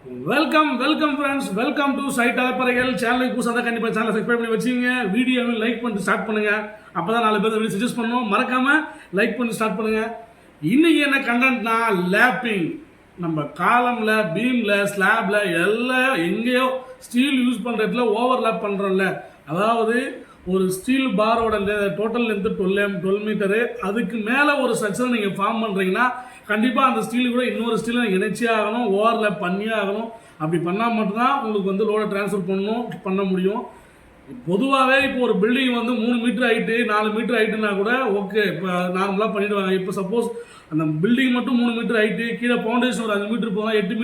Welcome friends, welcome to side அலப்பறைகள். சேனலுக்கு புதுசாக கண்டிப்பாக சேனலை சப்ஸ்கிரைப் பண்ணி வச்சுங்க. வீடியோவை லைக் பண்ணிட்டு ஸ்டார்ட் பண்ணுங்க. அப்போ தான் 4 பேர் வீடியோ சஜஸ்ட் பண்ணணும். மறக்காமல் லைக் பண்ணி ஸ்டார்ட் பண்ணுங்க. இன்னைக்கு என்ன கண்டென்ட்னா லேப்பிங். நம்ம காலமில், பீமில், ஸ்லாப்ல எல்லாம் எங்கேயோ ஸ்டீல் யூஸ் பண்ணுறதுல ஓவர்லேப் பண்ணுறோம்ல. அதாவது ஒரு ஸ்டீல் பாரோட டோட்டல் லென்த்து 12 மீட்டரு. அதுக்கு மேலே ஒரு ஸ்ட்ரக்சர் நீங்கள் ஃபார்ம் பண்ணுறீங்கன்னா கண்டிப்பாக அந்த ஸ்டீல் கூட இன்னொரு ஸ்டீலை இணைச்சியே ஆகணும், ஓவர்லேப் பண்ணியே ஆகணும். அப்படி பண்ணால் மட்டும்தான் உங்களுக்கு வந்து லோடை ட்ரான்ஸ்ஃபர் பண்ண முடியும். பொதுவாகவே இப்போ ஒரு பில்டிங் வந்து 3 மீட்டர் ஹைட்டு 4 மீட்டர் ஹைட்டுனா கூட ஓகே, இப்போ நார்மலாக பண்ணிவிடுவாங்க. இப்போ சப்போஸ் அந்த பில்டிங் மட்டும் 3 மீட்டர் ஹைட்டு, கீழே ஃபவுண்டேஷன் ஒரு 5 மீட்டர் போனால் 8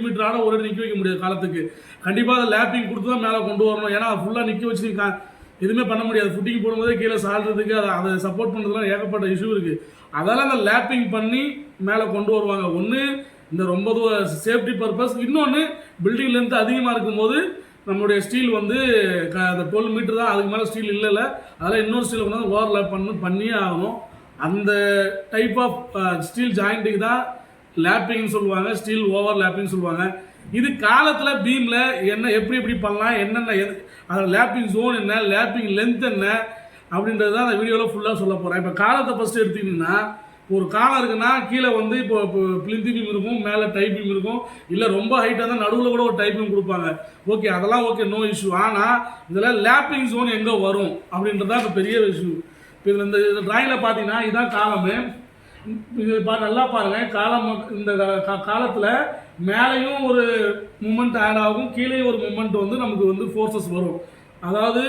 மீட்டர் ஆட ஒரு நிற்க வைக்க முடியாது காலத்துக்கு. கண்டிப்பாக அதை லேப்பிங் கொடுத்து தான் மேலே கொண்டு வரணும். ஏன்னா ஃபுல்லாக நிற்க வச்சு எதுவுமே பண்ண முடியாது. ஃபுட்டிங் போடும்போதே கீழே சாடுறதுக்கு அதை சப்போர்ட் பண்ணுறதுலாம் ஏகப்பட்ட இஷ்யூ இருக்குது. அதெல்லாம் அந்த லேப்பிங் பண்ணி மேலே கொண்டு வருவாங்க. ஒன்று இந்த ரொம்ப சேஃப்டி பர்பஸ், இன்னொன்று பில்டிங் லென்த் அதிகமாக இருக்கும்போது நம்மளுடைய ஸ்டீல் வந்து அந்த 12 மீட்டர் தான், அதுக்கு மேலே ஸ்டீல் இல்லைல்ல, அதெல்லாம் இன்னொரு ஸ்டீல் கொண்டு வந்து ஓவர்லேப் பண்ணியே ஆகணும். அந்த டைப் ஆஃப் ஸ்டீல் ஜாயிண்ட்டுக்கு தான் லேப்பிங்னு சொல்லுவாங்க, ஸ்டீல் ஓவர் லேப்பிங் சொல்லுவாங்க. இது காலத்தில் பீமில் என்ன எப்படி பண்ணலாம், என்னென்ன அதில் லேப்பிங் ஜோன் என்ன, லேப்பிங் லென்த் என்ன அப்படின்றது தான் அந்த வீடியோவில் ஃபுல்லாக சொல்ல போகிறேன். இப்போ காலத்தை ஃபஸ்ட்டு எடுத்துக்கிட்டிங்கன்னா, ஒரு காலம் இருக்குன்னா கீழே வந்து இப்போ பிளிந்தி பீம் இருக்கும், மேலே டைப் பீம் இருக்கும், இல்லை ரொம்ப ஹைட்டாக தான் நடுவில் கூட ஒரு டைப் பீம் கொடுப்பாங்க. ஓகே, அதெல்லாம் ஓகே, நோ இஷ்யூ. ஆனால் இதில் லேப்பிங் ஜோன் எங்கே வரும் அப்படின்றதான் இப்போ பெரிய இஷ்யூ. இப்போ இதில் இந்த ட்ராயிங்கில் பார்த்தீங்கன்னா இதுதான் காலமு. இது நல்லா பாருங்கள், காலம் இந்த காலத்தில் மேலேயும் ஒரு மூமெண்ட் ஆட் ஆகும், கீழே ஒரு மூமெண்ட் வந்து நமக்கு வந்து ஃபோர்ஸஸ் வரும். அதாவது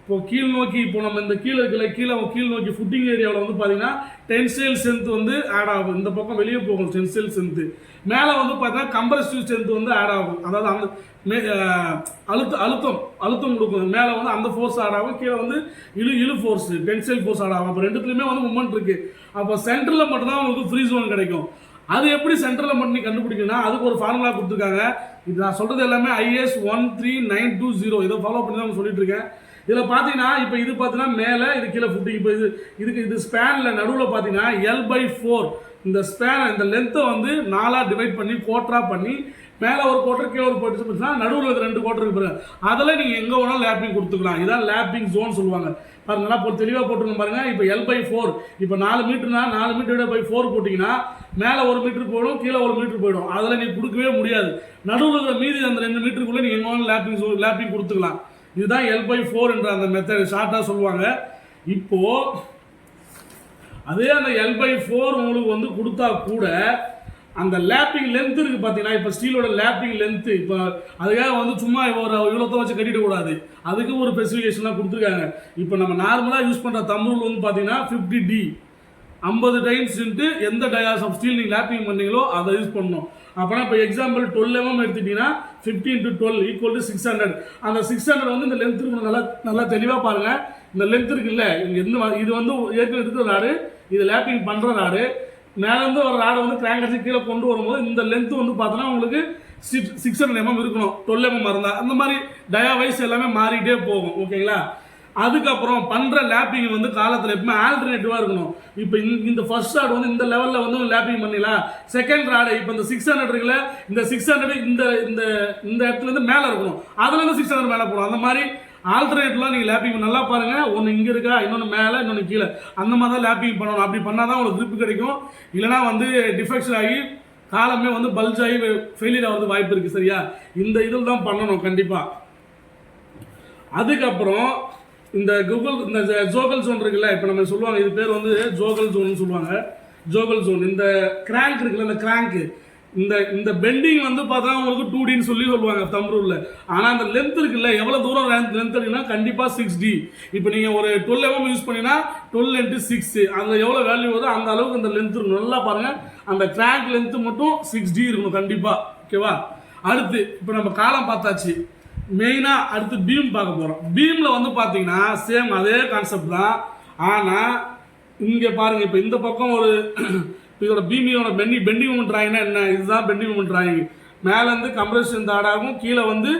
இப்போ கீழ் நோக்கி, இப்போ நம்ம இந்த கீழே கீழ் நோக்கி ஃபுட்டிங் ஏரியாவில் வந்து பார்த்தீங்கன்னா டென்சைல் ஸ்ட்ரென்த் வந்து ஆட் ஆகும். இந்த பக்கம் வெளியே போகும் டென்சைல் ஸ்ட்ரென்த்து. மேலே வந்து பார்த்தீங்கன்னா கம்ப்ரசிவ் ஸ்ட்ரென்த் வந்து ஆட் ஆகும். அதாவது அந்த அழுத்தம் கொடுக்கும். மேலே வந்து அந்த ஃபோர்ஸ் ஆட் ஆகும், கீழே வந்து இழு ஃபோர்ஸ், டென்சைல் ஃபோர்ஸ் ஆட் ஆகும். அப்போ ரெண்டுத்துலையுமே வந்து மூமெண்ட் இருக்குது. அப்போ சென்டரில் மட்டும்தான் உங்களுக்கு ஃப்ரீ ஜோன் கிடைக்கும். அது எப்படி சென்டரில் மட்டும் நீ கண்டுபிடிக்கணும்னா அதுக்கு ஒரு ஃபார்முலா கொடுத்துருக்காங்க. இது நான் சொல்கிறது எல்லாமே IS 13920 இதை ஃபாலோ பண்ணி தான் சொல்லிட்டு இருக்கேன். இதில் பார்த்தீங்கன்னா இப்போ இது பார்த்தீங்கன்னா மேலே, இது கீழே ஃபுட்டிங். இப்போ இது ஸ்பேனில் நடுவில் பார்த்தீங்கன்னா L/4 இந்த ஸ்பேன், இந்த லென்த்தை வந்து 4ஆக டிவைட் பண்ணி கோட்டராக பண்ணி மேலே ஒரு கோட்டர் கீழே ஒரு போட்டுச்சுன்னா நடுவில் இருக்கிற 2 கோட்டர் இருக்கு பாருங்க. அதில் நீங்கள் எங்கே வேணாலும் லேப்பிங் கொடுத்துக்கலாம். இதான் லேப்பிங் ஜோன் சொல்லுவாங்க. பாருங்க, நல்லா தெளிவாக போட்டுருங்க பாருங்க. இப்போ L/4 இப்போ 4 மீட்டர்னா 4 மீட்டர் பை 4 போட்டிங்கன்னா மேலே 1 மீட்டர் போயிடும், கீழே 1 மீட்டர் போயிடும். அதில் நீ கொடுக்கவே முடியாது. நடுவில் இருக்கிற மீதி அந்த 2 மீட்டருக்குள்ளே நீங்கள் எங்கே வேணாலும் லேப்பிங் கொடுத்துக்கலாம். இதுதான் L/4 என்ற அந்த மெத்தட் ஷார்ட்டாக சொல்லுவாங்க. இப்போ அதே அந்த L/4 உங்களுக்கு வந்து கொடுத்தா கூட அந்த லேப்பிங் லென்த் இருக்குது பார்த்தீங்கன்னா, இப்போ ஸ்டீலோட லேப்பிங் லென்த்து இப்போ அதுக்காக வந்து சும்மா இவ்வளோத்த வச்சு கட்டிடக்கூடாது. அதுக்கு ஒரு ஸ்பெசிஃபிகேஷன்லாம் கொடுத்துருக்காங்க. இப்போ நம்ம நார்மலாக யூஸ் பண்ணுற தம்ரூல் வந்து பார்த்தீங்கன்னா 50D 50 டைம்ஸ் எந்த டயாஸ் ஆஃப் ஸ்டீல் நீங்கள் லேப்பிங் பண்ணீங்களோ அதை யூஸ் பண்ணணும். அப்போனா இப்போ எக்ஸாம்பிள் 12 mm எடுத்துட்டீங்கன்னா 50 × 12 = 600. அந்த 600 வந்து இந்த லென்த் இருக்கு. நல்லா தெளிவாக பாருங்கள். இந்த லென்த் இருக்குல்ல, இது வந்து ஏற்கனவே இருக்கிற ராடு, இது லேப்பிங் பண்ணுற ராடு. மேலேருந்து ஒரு ராடை வந்து கிராங்க் அடிச்சு கீழே கொண்டு வரும்போது இந்த லென்த்து வந்து பார்த்தோன்னா உங்களுக்கு 600 mm இருக்கணும். 12 mm இருந்தால் அந்த மாதிரி டயா வைஸ் எல்லாமே மாறிட்டே போகும். ஓகேங்களா? அதுக்கப்புறம் பண்ணுற லேப்பிங் வந்து காலத்தில் எப்பவுமே ஆல்டர்னேட்டிவாக இருக்கணும். இப்போ இந்த ஃபர்ஸ்ட் ராடு வந்து இந்த லெவலில் வந்து லேப்பிங் பண்ணிடலாம். செகண்ட் ராடு இப்போ இந்த 600 இருக்குல்ல, இந்த 600 இந்த இடத்துலேருந்து மேலே இருக்கணும், அதுலேருந்து 600 மேலே போகணும். அந்த மாதிரி ஆல்டர்னேட்டிவ்லாம் நீங்கள் லேப்பிங் நல்லா பாருங்கள். ஒன்று இங்கே இருக்கா, இன்னொன்று மேலே, இன்னொன்று கீழே, அந்த மாதிரி தான் லேப்பிங் பண்ணணும். அப்படி பண்ணால் தான் உங்களுக்கு grip கிடைக்கும். இல்லைனா வந்து டிஃபெக்ஷன் ஆகி காலமே வந்து பல்ஜ் ஆகி ஃபெயிலியர் ஆகிறது வாய்ப்பு இருக்குது. சரியா? இந்த இதில் தான் பண்ணணும் கண்டிப்பாக. அதுக்கப்புறம் இந்த ஜோகல் ஜோன் இருக்குல்ல, இப்போ நம்ம சொல்லுவாங்க, இது பேர் வந்து ஜோகல் ஜோன் சொல்லுவாங்க. ஜோகல் ஜோன் இந்த கிராங்க் இருக்குல்ல, இந்த கிராங்க் இந்த பெண்டிங் வந்து பார்த்தா உங்களுக்கு 2Dன்னு சொல்லுவாங்க தம் ரூலில். ஆனால் அந்த லென்த் இருக்குல்ல, எவ்வளோ தூரம் லென்த் இருக்குன்னா கண்டிப்பாக 6D. இப்போ நீங்கள் ஒரு 12 mm யூஸ் பண்ணினா 12 × 6 அதில் எவ்வளோ வேல்யூ வருதோ அந்த அளவுக்கு அந்த லென்த் இருக்கணும். நல்லா பாருங்கள், அந்த கிராங்க் லென்த்து மட்டும் 6D இருக்கணும் கண்டிப்பாக. ஓகேவா? அடுத்து இப்போ நம்ம காலம் பார்த்தாச்சு. மெயினாக அடுத்து பீம் பார்க்க போகிறோம். பீமில் வந்து பார்த்தீங்கன்னா சேம் அதே கான்செப்ட் தான். ஆனால் இங்கே பாருங்கள், இப்போ இந்த பக்கம் ஒரு இதோட பீமியோட பெண்டிங் மூமெண்ட் ட்ராயிங்னா என்ன? இதுதான் பெண்டிங் மூமெண்ட் ட்ராயிங். மேலேருந்து கம்ப்ரஷன் ஆடாகும், கீழே வந்து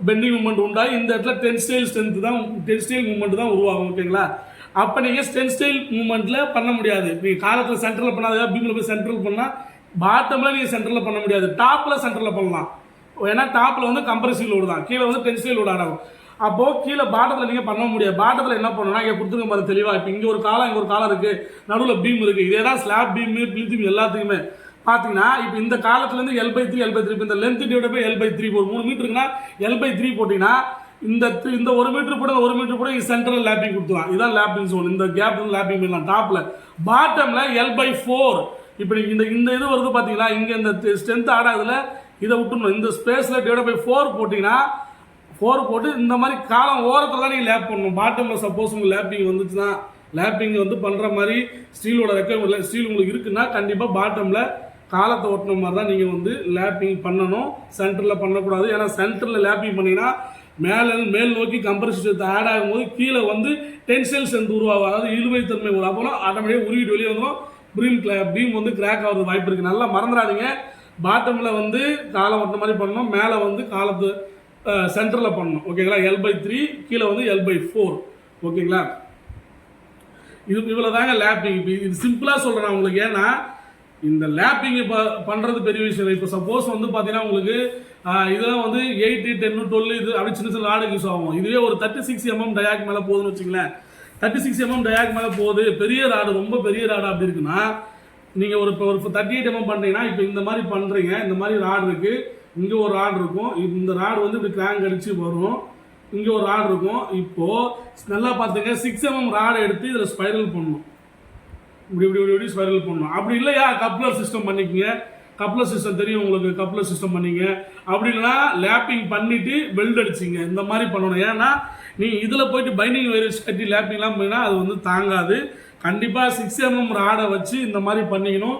பெண்டிங் மூமெண்ட் உண்டாகி இந்த இடத்துல டென்ஸ்டைல் மூமெண்ட் தான் உருவாகும். ஓகேங்களா? அப்போ நீங்கள் டென்ஸ்டைல் மூமெண்ட்டில் பண்ண முடியாது. நீங்கள் காலத்தில் சென்டரில் பண்ணாத, பீமில் போய் சென்ட்ரல் பண்ணால் பாட்டமில் நீங்கள் சென்டரில் பண்ண முடியாது. டாப்பில் சென்டரில் பண்ணலாம். ஏன்னா டாப்பில் வந்து கம்ப்ரசிவ் லோடு தான், கீழே வந்து டென்சில் லோடு ஆகும். அப்போது கீழே பாட்டத்தில் நீங்கள் பண்ண முடியாது. பாட்டத்தில் என்ன பண்ணணும்னா இங்கே கொடுத்துருங்க பாரு தெளிவாக. இப்போ இங்கே ஒரு காலம் இங்கே ஒரு காலம் இருக்குது, நடுவில் பீம் இருக்குது. இதே தான் ஸ்லாப் பீமு பிளித்திம் எல்லாத்துக்குமே பார்த்தீங்கன்னா இப்போ இந்த காலத்துலேருந்து L/3 L/3 இப்போ இந்த லென்த் டிவைட் பை L/3 ஒரு 3 மீட்டருக்குன்னா L/3 போட்டிங்கன்னா இந்த 1 மீட்டர் கூட 1 மீட்டர் கூட சென்ட்ரல் லேப்பிங் கொடுத்துலாம். இதுதான் லேப்பிங் ஜோன். இந்த கேப் லேப்பிங் பண்ணலாம். டாப்பில் பாட்டமில் L/4 இப்போ இந்த இது வருது பார்த்தீங்களா, இங்கே இந்த ஸ்ட்ரென்த் ஆட் ஆகுதுல, இதை விட்டுணும். இந்த ஸ்பேஸில் டிவைட் பை 4 போட்டிங்கன்னா 4 போட்டு இந்த மாதிரி காலம் ஓரத்தில் தான் நீங்கள் லேப் பண்ணணும். பாட்டமில் சப்போஸ் உங்களுக்கு லேப்பிங் வந்துச்சுன்னா, லேப்பிங் வந்து பண்ணுற மாதிரி ஸ்டீலோட ரெக்கமெண்ட் ஸ்டீல் உங்களுக்கு இருக்குன்னா கண்டிப்பாக பாட்டமில் காலத்தை ஒட்டின மாதிரி தான் நீங்கள் வந்து லேப்பிங் பண்ணணும். சென்டரில் பண்ணக்கூடாது. ஏன்னா சென்டரில் லேப்பிங் பண்ணிங்கன்னா மேல் நோக்கி கம்ப்ரஷன் ஆட் ஆகும்போது கீழே வந்து டென்சைல் ஸ்ட்ரென்த் உருவாகும். அதாவது இழுவைத்தன்மை வரும். அப்போலாம் ஆட்டோமேட்டிக்காக உருவிட்டு வெளியே வந்துடும். பீம் வந்து கிராக் ஆகிறது வாய்ப்பு இருக்குது. நல்லா மறந்துடாதீங்க. பாட்டமில் வந்து காலம் ஒட்டின மாதிரி பண்ணணும், மேலே வந்து காலத்து சென்டரில் பண்ணணும். ஓகேங்களா? L/3 கீழே வந்து L/4. ஓகேங்களா? இவ்வளோ தாங்க லேப்பிங். இது சிம்பிளாக சொல்கிறேன் உங்களுக்கு. ஏன்னா இந்த லேப்பிங் இப்போ பண்ணுறது பெரிய விஷயம். இப்போ சப்போஸ் வந்து பார்த்தீங்கன்னா உங்களுக்கு இதெல்லாம் வந்து 8, 10, 12 இது அப்படி சின்ன சின்ன ராடுக்கு யூஸ் ஆகும். இதுவே ஒரு 36 mm டயாக் மேலே போகுதுன்னு வச்சுங்களேன். 36 mm டயாக் மேலே போகுது, பெரிய ராடு, ரொம்ப பெரிய ராடு அப்படி இருக்குன்னா நீங்கள் ஒரு 38 mm பண்ணுறீங்கன்னா இப்போ இந்த மாதிரி பண்ணுறீங்க. இந்த மாதிரி ராடு இருக்குது, இங்கே ஒரு ராடு இருக்கும். இந்த ராடு வந்து இப்படி கிராங்க் அடித்து வரும். இங்கே ஒரு ராடு இருக்கும். இப்போது நல்லா பார்த்துங்க, 6 mm ராடை எடுத்து இதில் ஸ்பைரல் பண்ணணும். இப்படி ஸ்பைரல் பண்ணணும். அப்படி இல்லையா கப்ளர் சிஸ்டம் பண்ணிக்கங்க. கப்ளர் சிஸ்டம் தெரியும் உங்களுக்கு. கப்ளர் சிஸ்டம் பண்ணிங்க. அப்படி இல்லைனா லேப்பிங் பண்ணிவிட்டு பெல்ட் அடிச்சிங்க. இந்த மாதிரி பண்ணணும். ஏன்னா நீ இதில் போயிட்டு பைண்டிங் வைரஸ் கட்டி லேப்பிங்லாம் பண்ணினா அது வந்து தாங்காது. கண்டிப்பாக 6 mm ராடை வச்சு இந்த மாதிரி பண்ணிக்கணும்.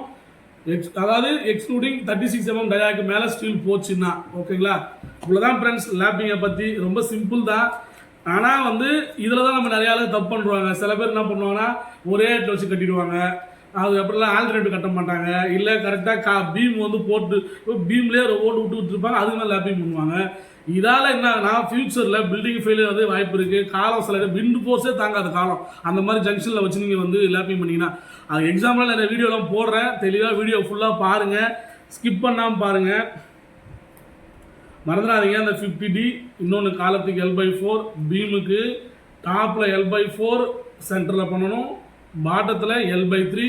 அதாவது எக்ஸ்க்ளூடிங் 36 mm டயாக்கு மேலே ஸ்டீல் போச்சுன்னா. ஓகேங்களா? இவ்வளோதான் ஃப்ரெண்ட்ஸ் லேப்பிங்கை பற்றி. ரொம்ப சிம்பிள் தான். ஆனால் வந்து இதில் தான் நம்ம நிறையா தப்பு பண்ணுறாங்க. சில பேர் என்ன பண்ணுவாங்கன்னா ஒரே இடத்துல வச்சு கட்டிடுவாங்க. அதுக்கப்புறம் ஆல்டர்னேட்டிவ் கட்ட மாட்டாங்க. இல்லை கரெக்டாக பீம் வந்து போட்டு பீம்லேயே ஓட்டு விட்டுருப்பாங்க. அதுக்கு மேலே லேப்பிங் பண்ணுவாங்க. இதால் என்னன்னா ஃபியூச்சரில் பில்டிங் ஃபெயிலியர் வந்து வாய்ப்பு இருக்குது. காலம் சில விண்டு போர்ஸே தாங்காது காலம். அந்த மாதிரி ஜங்ஷனில் வச்சு நீங்கள் வந்து லேப்பிங் பண்ணிங்கன்னா அது எக்ஸாம்பிளாக நிறைய வீடியோலாம் போடுறேன். தெளிவாக வீடியோ ஃபுல்லாக பாருங்கள், ஸ்கிப் பண்ணாமல் பாருங்கள். மறந்துடாதீங்க. அந்த 50D இன்னொன்று காலத்துக்கு L/4 பீமுக்கு டாப்பில் L/4 சென்டரில் பண்ணணும், பாட்டத்தில் L/3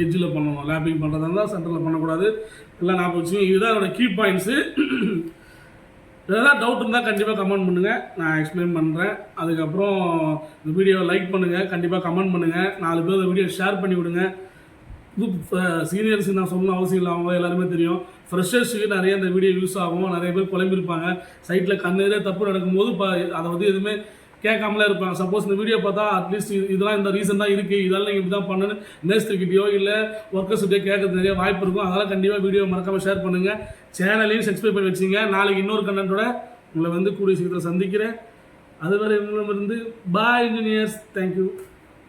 எட்ஜில் பண்ணணும். லேப்பிங் பண்ணுறதா இருந்தால் சென்டரில் பண்ணக்கூடாது. எல்லாம் நான் வச்சு இதுதான் என்னோடய கீ பாயிண்ட்ஸு. ஏதாவது டவுட் இருந்தால் கண்டிப்பாக கமெண்ட் பண்ணுங்கள், நான் எக்ஸ்பிளைன் பண்ணுறேன். அதுக்கப்புறம் இந்த வீடியோவை லைக் பண்ணுங்கள், கண்டிப்பாக கமெண்ட் பண்ணுங்கள். 4 பேர் இந்த வீடியோ ஷேர் பண்ணி விடுங்க. சீனியர்ஸுக்கு நான் சொல்லணும் அவசியம் இல்லை, அவங்க எல்லாருமே தெரியும். ஃப்ரெஷர்ஸுக்கு நிறைய இந்த வீடியோ யூஸ் ஆகும். நிறைய பேர் குழம்பிருப்பாங்க. சைட்டில் கண்ணெதிரே தப்பு நடக்கும்போது அதை வந்து எதுவுமே கேட்காமலே இருப்பாங்க. சப்போஸ் இந்த வீடியோ பார்த்தா அட்லீஸ்ட் இதெல்லாம் இந்த ரீசன் தான் இருக்குது, இதெல்லாம் நீங்கள் இப்படி தான் பண்ணணும்னு மேஸ்திரிக்கிட்டேயோ இல்லை ஒர்க்கர்ஸ்கிட்டயோ கேட்கறது நிறைய வாய்ப்பு இருக்கும். அதனால் கண்டிப்பாக வீடியோ மறக்காமல் ஷேர் பண்ணுங்கள். சேனலையும் சப்ஸ்கிரைப் பண்ணி வச்சுங்க. நாளைக்கு இன்னொரு கண்டென்ட்டோட உங்களை வந்து கூடிய சீக்கிரத்தில் சந்திக்கிறேன். அதுவரை உங்களிடமிருந்து பாய் இன்ஜினியர்ஸ். தேங்க்யூ.